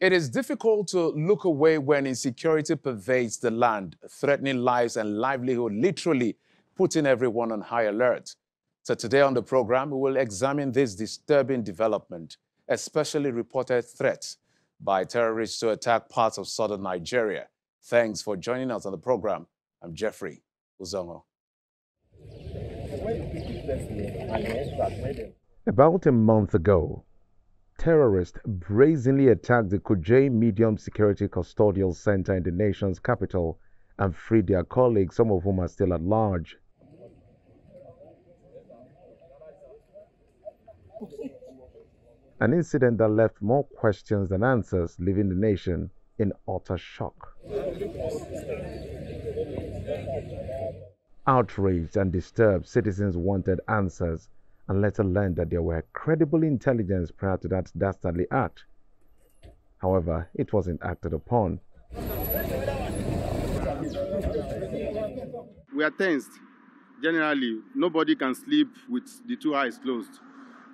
It is difficult to look away when insecurity pervades the land, threatening lives and livelihood, literally putting everyone on high alert. So today on the program, we will examine this disturbing development, especially reported threats by terrorists to attack parts of southern Nigeria. Thanks for joining us on the program. I'm Jeffrey Uzongo. About a month ago, terrorists brazenly attacked the Kuje Medium Security Custodial Center in the nation's capital and freed their colleagues, some of whom are still at large. An incident that left more questions than answers, leaving the nation in utter shock. Outraged and disturbed, citizens wanted answers and later learned that there were credible intelligence prior to that dastardly act. However, it wasn't acted upon. We are tensed. Generally, nobody can sleep with the two eyes closed.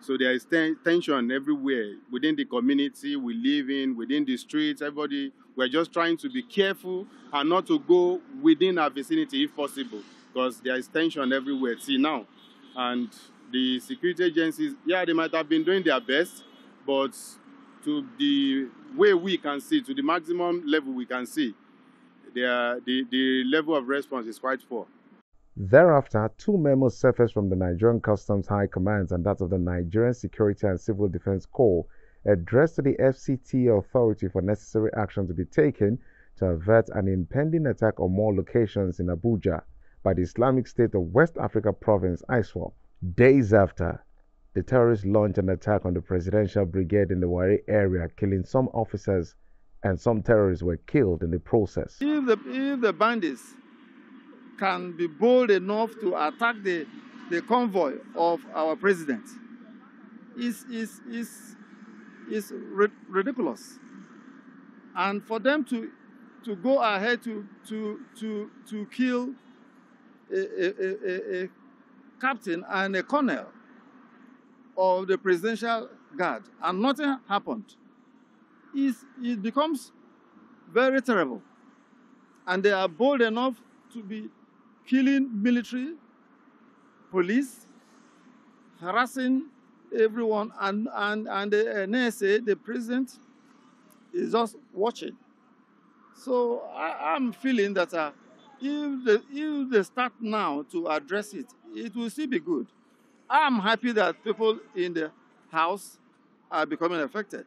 So there is tension everywhere within the community we live in, within the streets. Everybody, we're just trying to be careful and not to go within our vicinity if possible, because there is tension everywhere. See now, and the security agencies, yeah, they might have been doing their best, but to the way we can see, to the maximum level we can see, the level of response is quite poor. Thereafter, two memos surfaced from the Nigerian Customs High Command and that of the Nigerian Security and Civil Defense Corps addressed to the FCT authority for necessary action to be taken to avert an impending attack on more locations in Abuja by the Islamic State of West Africa Province, ISWAP. Days after, the terrorists launched an attack on the Presidential Brigade in the YORUBA area, killing some officers, and some terrorists were killed in the process. If the bandits can be bold enough to attack the convoy of our president, is ridiculous. And for them to go ahead to kill a captain and a colonel of the presidential guard and nothing happened, it becomes very terrible. And they are bold enough to be killing military, police, harassing everyone, and the NSA, the president, is just watching. So I'm feeling that if they start now to address it, it will still be good. I'm happy that people in the house are becoming affected,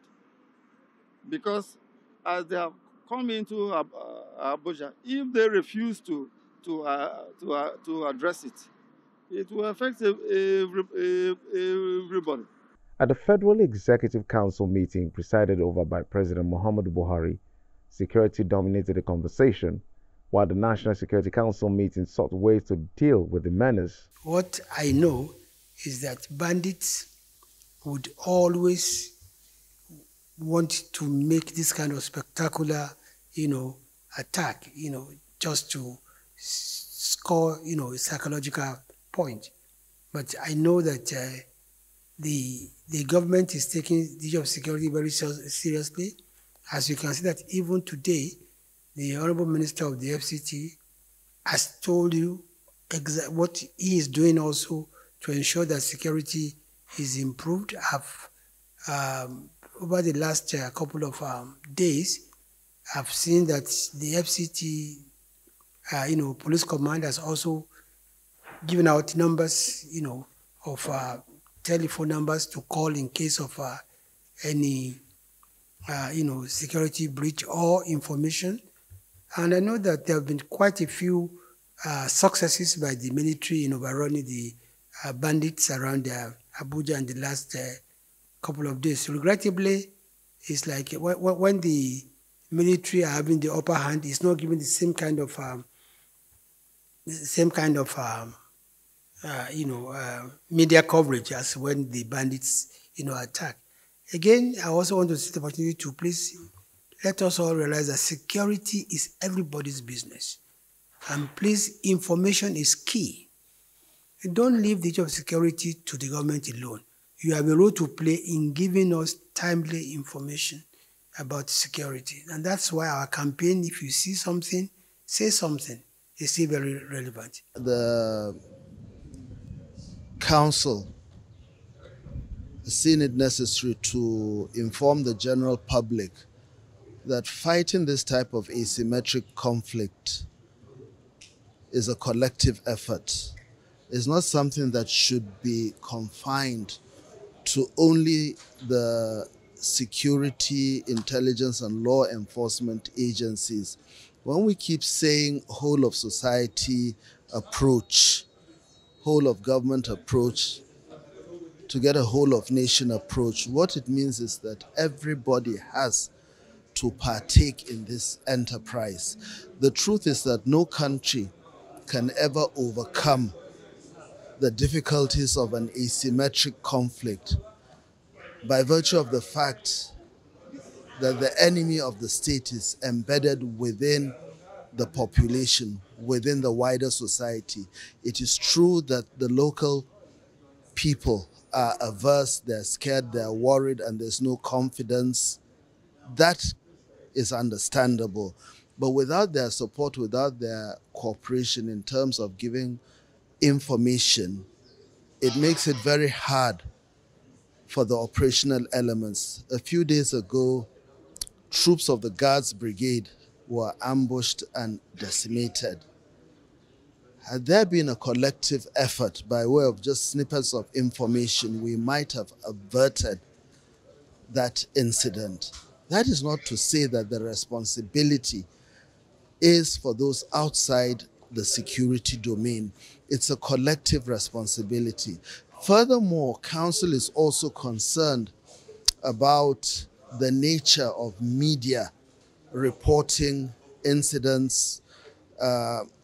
because as they have come into Abuja, if they refuse to address it, it will affect everybody. At the Federal Executive Council meeting presided over by President Muhammadu Buhari, security dominated the conversation, while the National Security Council meeting sought ways to deal with the menace. What I know is that bandits would always want to make this kind of spectacular, attack, just to score, a psychological point. But I know that the government is taking the issue of security very seriously. As you can see that even today, the Honorable Minister of the FCT has told you what he is doing also to ensure that security is improved. Over the last couple of days, I've seen that the FCT, police command has also given out numbers, of telephone numbers to call in case of any, security breach or information. And I know that there have been quite a few successes by the military in overrunning the bandits around Abuja in the last couple of days. Regrettably, it's like when the military are having the upper hand, it's not giving the same kind of media coverage as when the bandits, attack. Again, I also want to take the opportunity to please let us all realize that security is everybody's business. And please, information is key. Don't leave the issue of security to the government alone. You have a role to play in giving us timely information. about security. And that's why our campaign, if you see something, say something, is still very relevant. The council has seen it necessary to inform the general public that fighting this type of asymmetric conflict is a collective effort. It's not something that should be confined to only the security, intelligence, and law enforcement agencies. When we keep saying whole of society approach, whole of government approach, to get a whole of nation approach, what it means is that everybody has to partake in this enterprise. The truth is that no country can ever overcome the difficulties of an asymmetric conflict by virtue of the fact that the enemy of the state is embedded within the population, within the wider society. It is true that the local people are averse, they're scared, they're worried, and there's no confidence. That is understandable. But without their support, without their cooperation in terms of giving information, it makes it very hard for the operational elements. A few days ago, troops of the Guards Brigade were ambushed and decimated. Had there been a collective effort by way of just snippets of information, we might have averted that incident. That is not to say that the responsibility is for those outside the security domain. It's a collective responsibility. Furthermore, Council is also concerned about the nature of media reporting incidents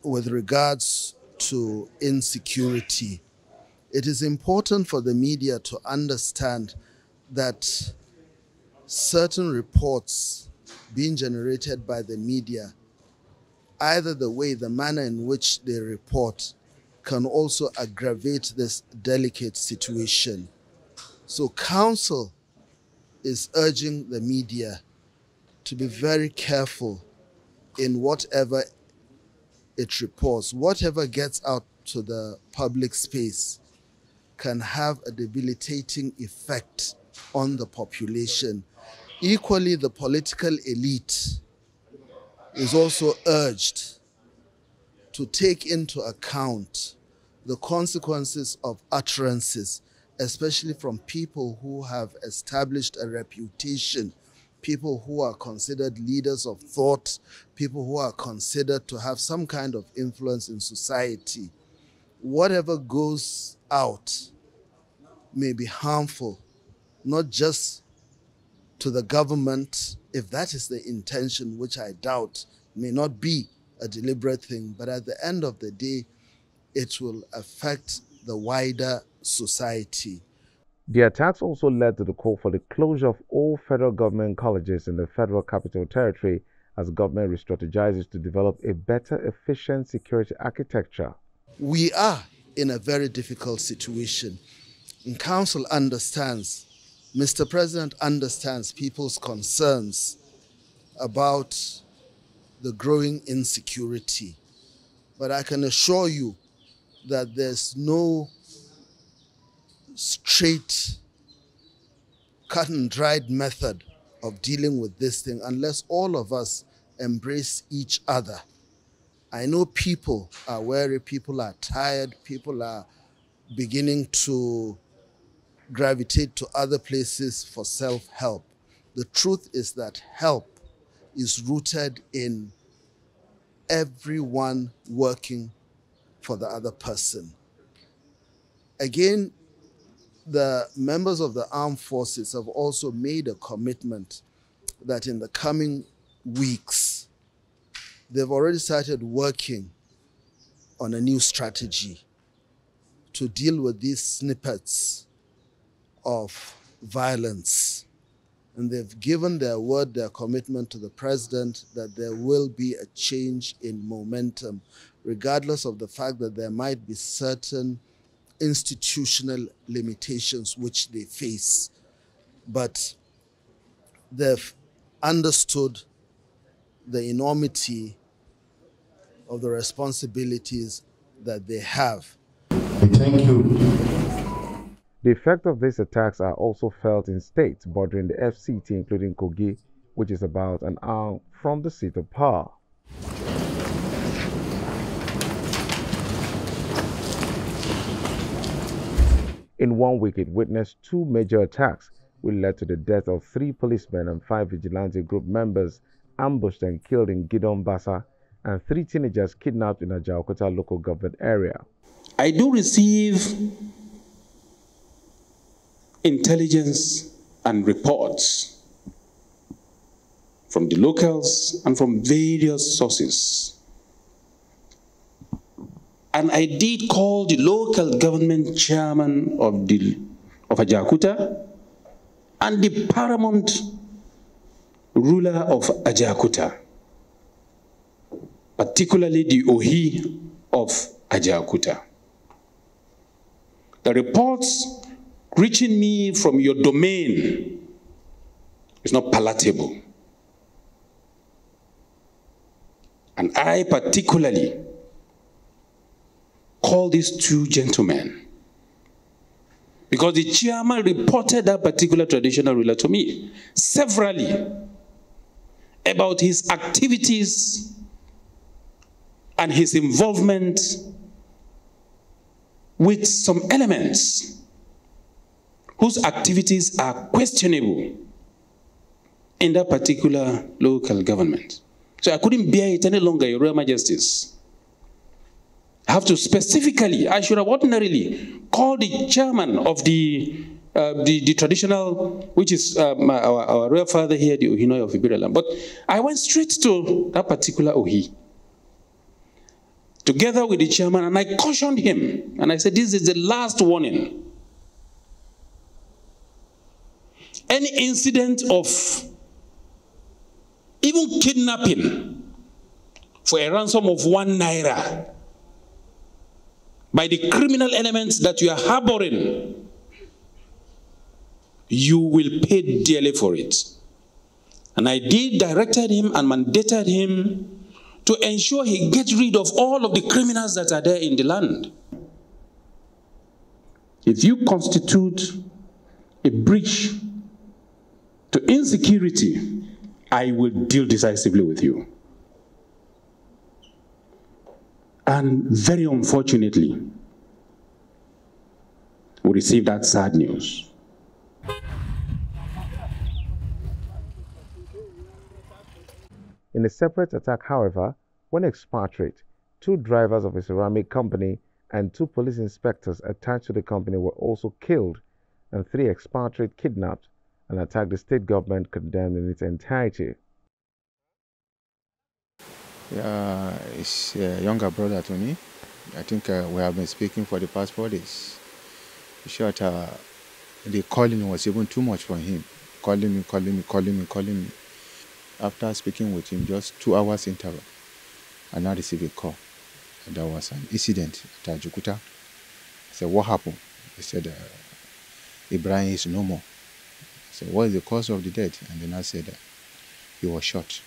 with regards to insecurity. It is important for the media to understand that certain reports being generated by the media, either the manner in which they report, can also aggravate this delicate situation. So Council is urging the media to be very careful in whatever it reports. Whatever gets out to the public space can have a debilitating effect on the population. Equally, the political elite is also urged to take into account the consequences of utterances, especially from people who have established a reputation, people who are considered leaders of thought, people who are considered to have some kind of influence in society. Whatever goes out may be harmful, not just to the government, if that is the intention, which I doubt may not be a deliberate thing, but at the end of the day, it will affect the wider society. The attacks also led to the call for the closure of all federal government colleges in the Federal Capital Territory as government re-strategizes to develop a better, efficient security architecture. We are in a very difficult situation. And Council understands, Mr. President understands people's concerns about the growing insecurity. But I can assure you that there's no straight, cut and dried method of dealing with this thing unless all of us embrace each other. I know people are weary, people are tired, people are beginning to gravitate to other places for self-help. The truth is that help is rooted in everyone working for the other person. Again, the members of the armed forces have also made a commitment that in the coming weeks, they've already started working on a new strategy to deal with these snippets of violence. And they've given their word, their commitment to the president that there will be a change in momentum, regardless of the fact that there might be certain institutional limitations which they face. But they've understood the enormity of the responsibilities that they have. Thank you. The effect of these attacks are also felt in states bordering the FCT, including Kogi, which is about an hour from the seat of power. In 1 week, it witnessed 2 major attacks, which led to the death of 3 policemen and 5 vigilante group members ambushed and killed in Gidon Bassa, and 3 teenagers kidnapped in a Ajaokuta local government area. I do receive intelligence and reports from the locals and from various sources. And I did call the local government chairman of Ajaokuta and the paramount ruler of Ajaokuta, particularly the Ohi of Ajaokuta. The reports reaching me from your domain is not palatable. And I particularly call these 2 gentlemen because the chairman reported that particular traditional ruler to me severally about his activities and his involvement with some elements whose activities are questionable in that particular local government. So I couldn't bear it any longer, Your Royal Majesties. I have to specifically, I should have ordinarily called the chairman of the traditional, which is our royal father here, the Ohinoi of Iberialand. But I went straight to that particular Ohi, together with the chairman, and I cautioned him. And I said, this is the last warning. Any incident of even kidnapping for a ransom of 1 naira by the criminal elements that you are harboring, you will pay dearly for it. And I did directed him and mandated him to ensure he gets rid of all of the criminals that are there in the land. If you constitute a breach to insecurity, I will deal decisively with you. And very unfortunately, we received that sad news. In a separate attack, however, one expatriate, 2 drivers of a ceramic company, and 2 police inspectors attached to the company were also killed, and 3 expatriates kidnapped, an attack the state government condemned in its entirety. It's a younger brother to me. I think we have been speaking for the past 4 days. In short, the calling was even too much for him. Calling me. After speaking with him, just 2 hours interval, I now received a call. There was an incident at Ajaokuta. I said, what happened? He said, Ibrahim is no more. I said, what is the cause of the death? And then I said, he was shot.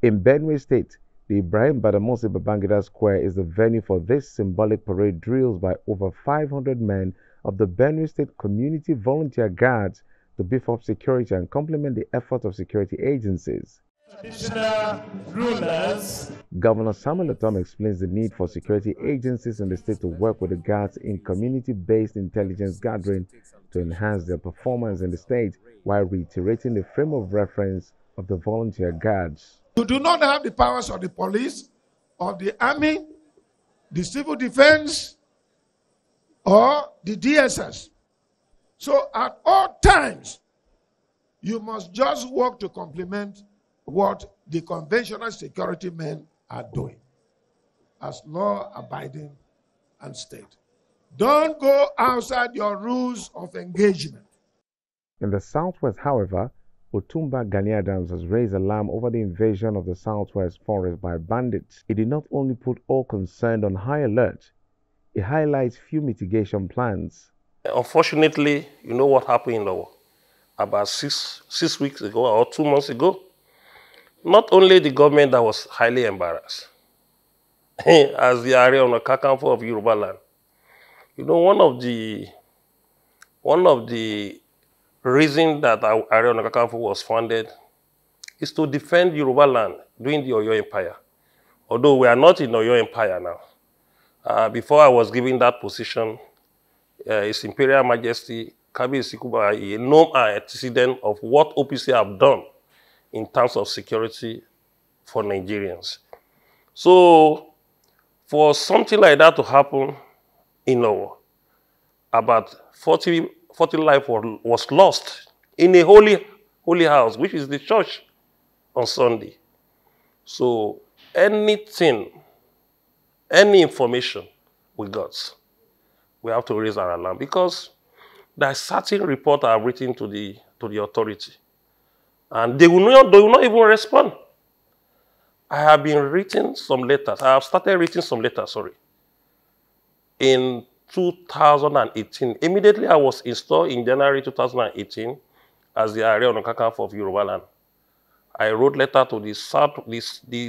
In Benue State, the Ibrahim Badamasi Babangida Square is the venue for this symbolic parade drills by over 500 men of the Benue State Community Volunteer Guards to beef up security and complement the efforts of security agencies. Traditional rulers. Governor Samuel Atom explains the need for security agencies in the state to work with the guards in community-based intelligence gathering to enhance their performance in the state, while reiterating the frame of reference of the volunteer guards. You do not have the powers of the police, of the army, the civil defense, or the DSS. So at all times, you must just work to complement what the conventional security men are doing as law-abiding and state. Don't go outside your rules of engagement. In the southwest, however, Otumba Gani Adams has raised alarm over the invasion of the southwest forest by bandits. He did not only put all concerned on high alert, It highlights few mitigation plans. Unfortunately, you know what happened in the about six weeks ago or 2 months ago? Not only the government that was highly embarrassed, as the AARE ONAKAKANFO of Yoruba land. You know, one of the reasons that AARE ONAKAKANFO was founded is to defend Yoruba land during the Oyo Empire. Although we are not in Oyo Empire now. Before I was given that position, His Imperial Majesty Kabiyesi Kuba, a known antecedent of what OPC have done in terms of security for Nigerians. So, for something like that to happen, you know, about 40 lives was lost in a holy house, which is the church on Sunday. So, anything, any information we got, we have to raise our alarm because there are certain reports I have written to the authority, and they will not even respond. I have been writing some letters. I have started writing some letters, in 2018. Immediately I was installed in January 2018 as the AARE ONAKAKANFO of Yoruba land. I wrote letter to the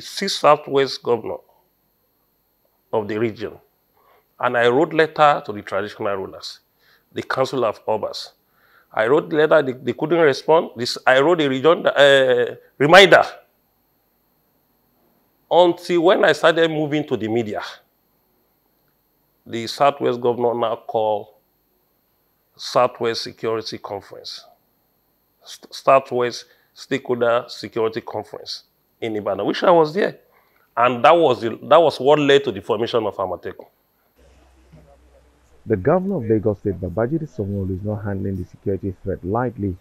six Southwest governor of the region. And I wrote letter to the traditional rulers, the Council of Obas. I wrote letter, they couldn't respond. I wrote a reminder until when I started moving to the media. The Southwest governor now called Southwest Security Conference, Southwest Stakeholder Security Conference in Ibadan, which I was there. And that was what led to the formation of Amateku. The governor of Lagos State, Babajide Sanwo-Olu, is not handling the security threat lightly.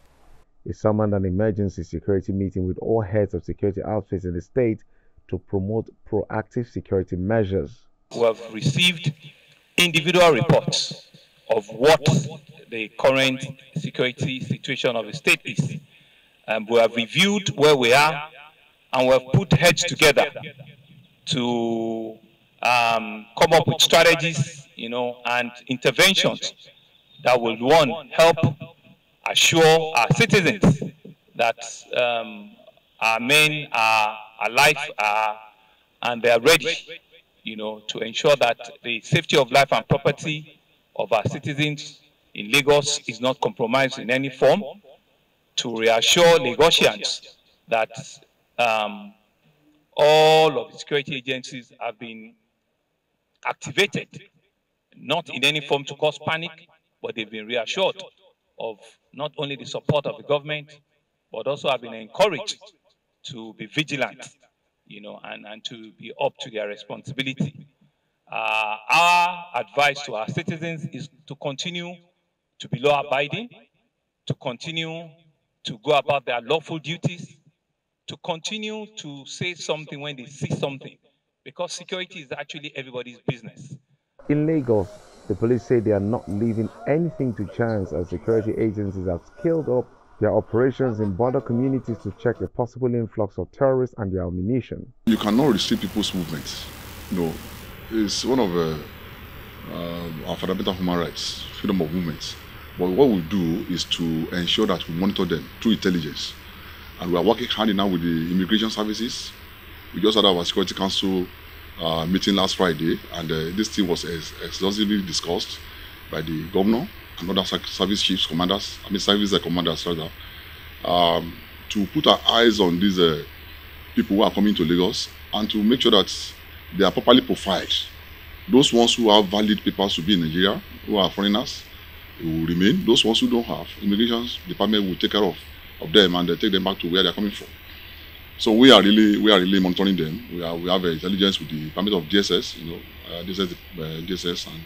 He summoned an emergency security meeting with all heads of security outfits in the state to promote proactive security measures. We have received individual reports of what the current security situation of the state is. We have reviewed where we are, and we have put heads together to come up with strategies, and interventions that will, one, help assure our citizens that our men are alive and they are ready, to ensure that the safety of life and property of our citizens in Lagos is not compromised in any form, to reassure Lagosians that all of the security agencies have been activated, not in any form to cause panic, but they've been reassured of not only the support of the government, but also have been encouraged to be vigilant, and to be up to their responsibility. Our advice to our citizens is to continue to be law-abiding, to continue to go about their lawful duties, to continue to say something when they see something, because security is actually everybody's business. In Lagos, the police say they are not leaving anything to chance as security agencies have scaled up their operations in border communities to check the possible influx of terrorists and their ammunition. You cannot restrict people's movements. It's one of our fundamental human rights, freedom of movement. But what we do is to ensure that we monitor them through intelligence. And we are working hand in hand with the immigration services. We just had our Security Council meeting last Friday, and this thing was exhaustively discussed by the governor and other service chiefs, commanders, service commanders rather, to put our eyes on these people who are coming to Lagos and to make sure that they are properly profiled. Those ones who have valid papers to be in Nigeria, who are foreigners, will remain. Those ones who don't have, immigration department will take care of them and take them back to where they are coming from. So we are really monitoring them. We have intelligence with the Department of DSS, DSS and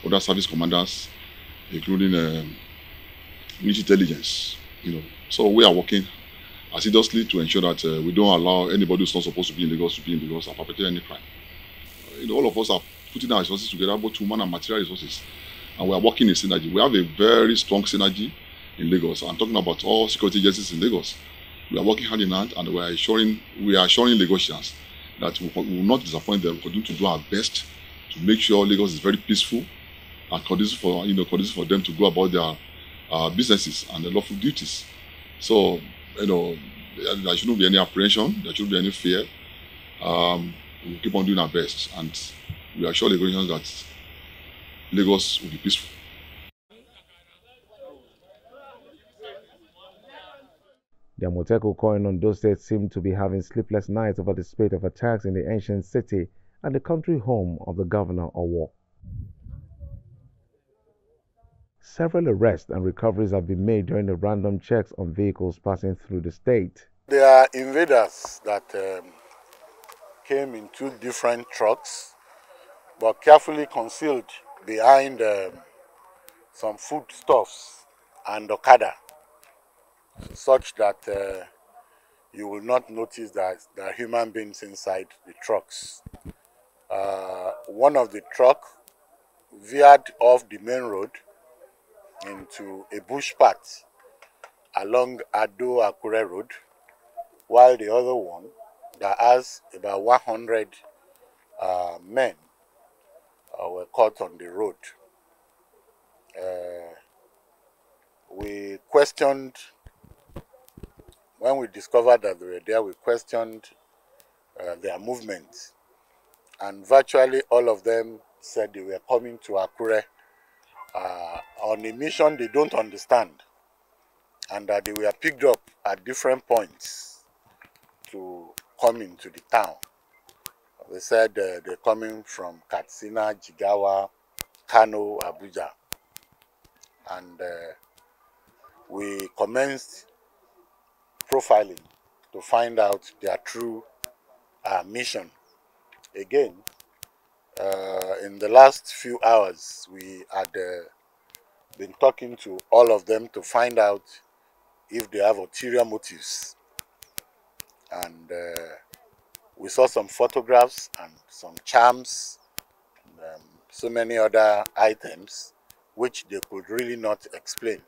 other service commanders, including military intelligence. So we are working assiduously to ensure that we don't allow anybody who's not supposed to be in Lagos and perpetrate any crime. All of us are putting our resources together, both human and material resources, and we are working in synergy. We have a very strong synergy in Lagos. I'm talking about all security agencies in Lagos. We are working hand in hand, and we are assuring Lagosians that we will not disappoint them. We continue to do our best to make sure Lagos is very peaceful and conducive for conducive for them to go about their businesses and their lawful duties. So there shouldn't be any apprehension, there shouldn't be any fear. We'll keep on doing our best, and we assure Lagosians that Lagos will be peaceful. The Amotekun coin on those states seem to be having sleepless nights over the spate of attacks in the ancient city and the country home of the governor Owo. Several arrests and recoveries have been made during the random checks on vehicles passing through the state. There are invaders that came in 2 different trucks, but carefully concealed behind some foodstuffs and Okada, such that you will not notice that there are human beings inside the trucks. One of the truck veered off the main road into a bush path along Ado-Akure Road, while the other one that has about 100 men were caught on the road. We questioned, when we discovered that they were there, we questioned their movements, and virtually all of them said they were coming to Akure on a mission they don't understand, and that they were picked up at different points to come into the town. They said they're coming from Katsina, Jigawa, Kano, Abuja, and we commenced profiling to find out their true mission. Again, in the last few hours, we had been talking to all of them to find out if they have ulterior motives. And we saw some photographs and some charms, and, so many other items which they could really not explain.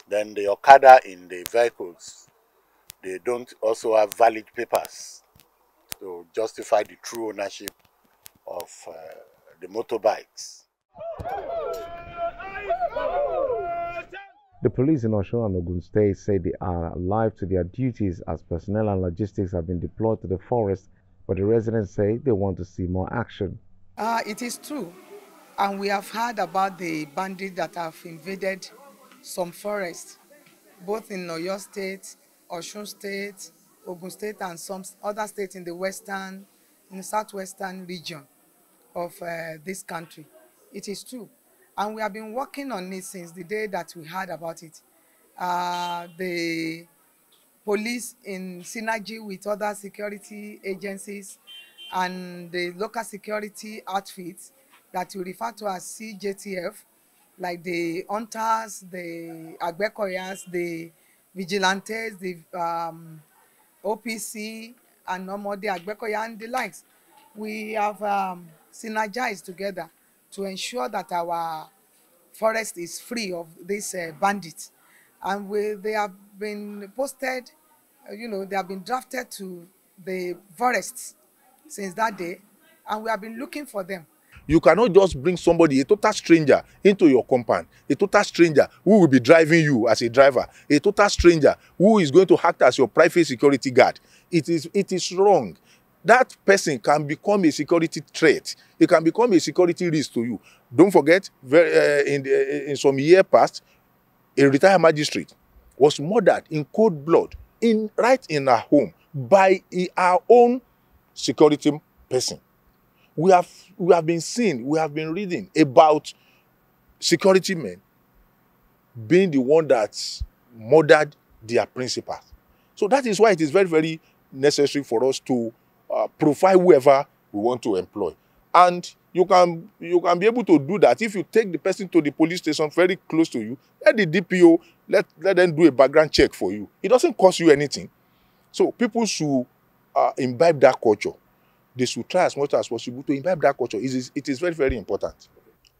Then the Okada in the vehicles, they don't also have valid papers to justify the true ownership of the motorbikes. The police in Osun and Ogun State say they are alive to their duties as personnel and logistics have been deployed to the forest, but the residents say they want to see more action. It is true, and we have heard about the bandits that have invaded some forests, both in Oyo State, Osun State, Ogun State, and some other states in the southwestern region of this country. It is true, and we have been working on it since the day that we heard about it. The police, in synergy with other security agencies and the local security outfits that we refer to as CJTF, like the hunters, the agbekoyas, the vigilantes, the OPC, and Nomode Agbekoya and the likes. We have synergized together to ensure that our forest is free of these bandits. And they have been posted, they have been drafted to the forests since that day, and we have been looking for them. You cannot just bring somebody, a total stranger, into your compound, a total stranger who will be driving you as a driver, a total stranger who is going to act as your private security guard. It is wrong. That person can become a security threat. It can become a security risk to you. Don't forget, in some year past, a retired magistrate was murdered in cold blood, right in her home, by our own security person. We have been reading about security men being the one that murdered their principals. So that is why it is very, very necessary for us to profile whoever we want to employ. And you can be able to do that if you take the person to the police station very close to you. Let the DPO, let them do a background check for you. It doesn't cost you anything. So people should imbibe that culture. They should try as much as possible to imbibe that culture. It is very, very important.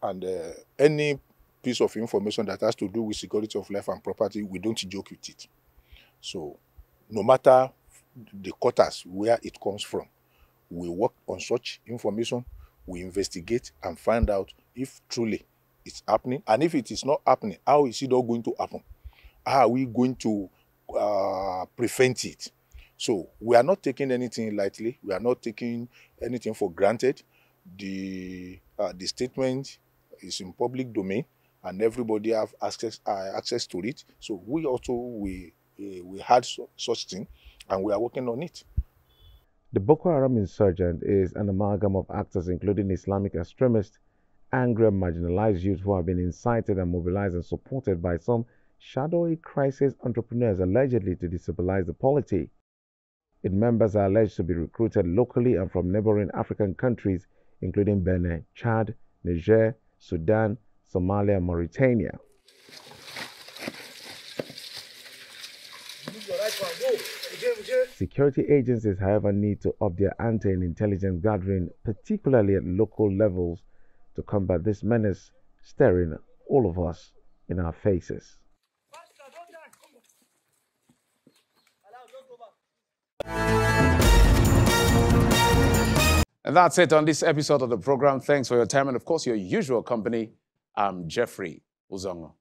And any piece of information that has to do with security of life and property, we don't joke with it. So no matter the quarters where it comes from, we work on such information. we investigate and find out if truly it's happening. And if it is not happening, how is it not going to happen? How are we going to prevent it? So we are not taking anything lightly. We are not taking anything for granted. The statement is in public domain, and everybody have access to it. So we also we had such thing, and we are working on it. The Boko Haram insurgent is an amalgam of actors including Islamic extremists, angry and marginalized youth who have been incited and mobilized and supported by some shadowy crisis entrepreneurs allegedly to destabilize the polity. Its members are alleged to be recruited locally and from neighboring African countries including Benin, Chad, Niger, Sudan, Somalia, and Mauritania. Security agencies, however, need to up their ante in intelligence gathering, particularly at local levels, to combat this menace staring all of us in our faces. And that's it on this episode of the program. Thanks for your time and, of course, your usual company. I'm Jeffrey Uzongo.